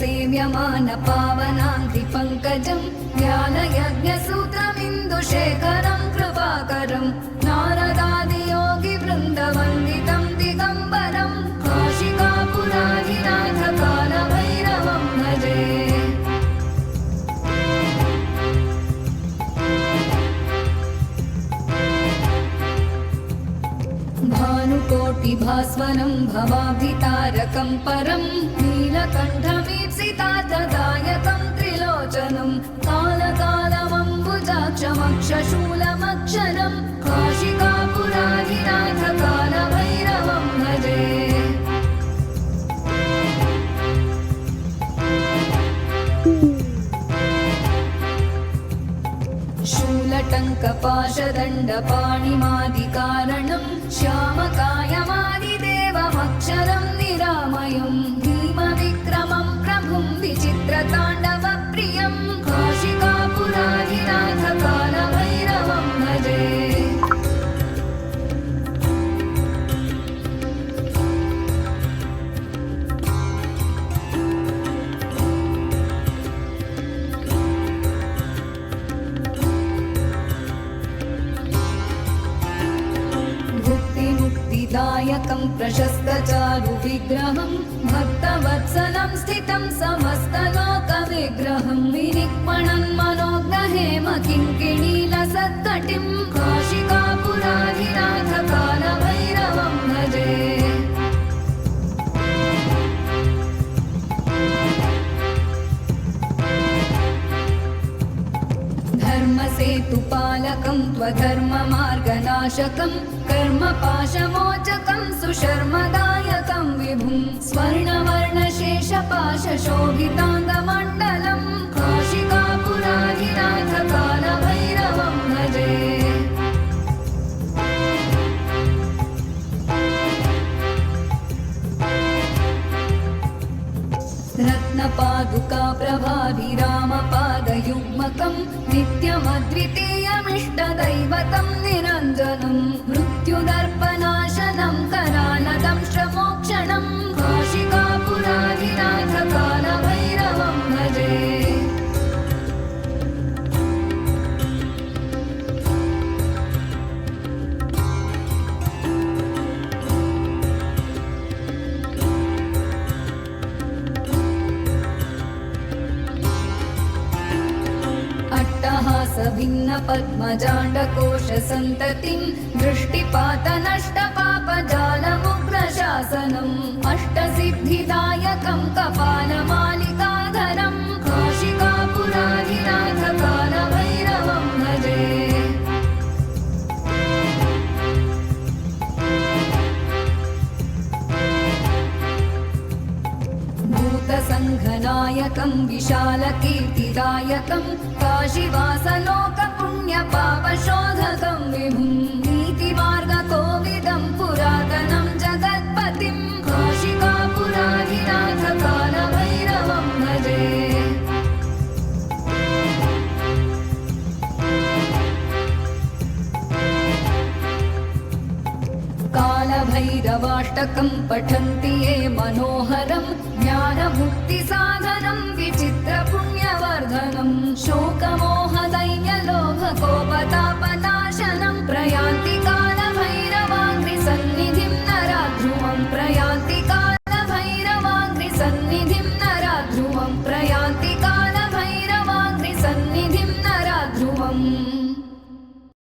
सेव्यमान पावनाङ्घ्रिपङ्कजं ज्ञानयज्ञसूत्रमिन्दुशेखरं कृपाकरं नारदादियोगिवृन्दवन्दितं दिगम्बरं काशिकापुराधिनाथ कालभैरवं भजे। भानुकोटिभास्वनं भवाब्धितारकं परं नीलकण्ठमीप्सितार्थदायकं त्रिलोचनं कालकालमम्बुजाक्षमक्षशूलमक्षरं काशिकापुराधिनाथ कालभैरवं भजे। शूलटङ्कपाशदण्डपाणिमादिकारणं श्यामकायमादिदेवमक्षरं निरामयं भीमविक्रमं प्रभुं विचित्रताण्डवप्रियं काशिकापुराधिनाथ कालभैरवं भजे। दायकं प्रशस्तचारुविग्रहं भक्तवत्सलं स्थितं समस्तलोकविग्रहं विनिक्मणं मनोज्ञहेम किङ्किणीलसत्कटिं काशिकापुराधिनाथ कालभैरवं भजे। धर्मसेतुपालकं त्वधर्ममार्गनाशकं कर्मपाशमोचकं सुशर्मदायकं विभुं स्वर्णवर्णशेषपाशशोभिताङ्गमण्डलं काशिकापुराधिनाथ कालभैरवं भजे। रत्नपादुका प्रभाभिरामपादयुग्मकं नित्यमद्वितीयमिष्टदैवतं निरञ्जनं मृत्युदर्पनाशनं करालदंष्ट्रमोक्षणं काशिकापुराधिनाथ कालभैरवं भजे। भिन्नपद्मजाण्डकोशसन्ततिं दृष्टिपातनष्टपापजालमुग्रशासनम् अष्टसिद्धिदायकं कपालमालिकाधरं काशिकापुराधिनाथ कालभैरवं भजे। भूतसङ्घनायकं विशालकीर्तिदायकं काशीवासलोकपुण्यपापशोधकं विभुं नीतिमार्गकोविदं पुरातनं जगत्पतिं काशिकापुराधिनाथ कालभैरवं भजे। कालभैरवाष्टकं पठन्ति ये मनोहरं ज्ञानमुक्तिसारं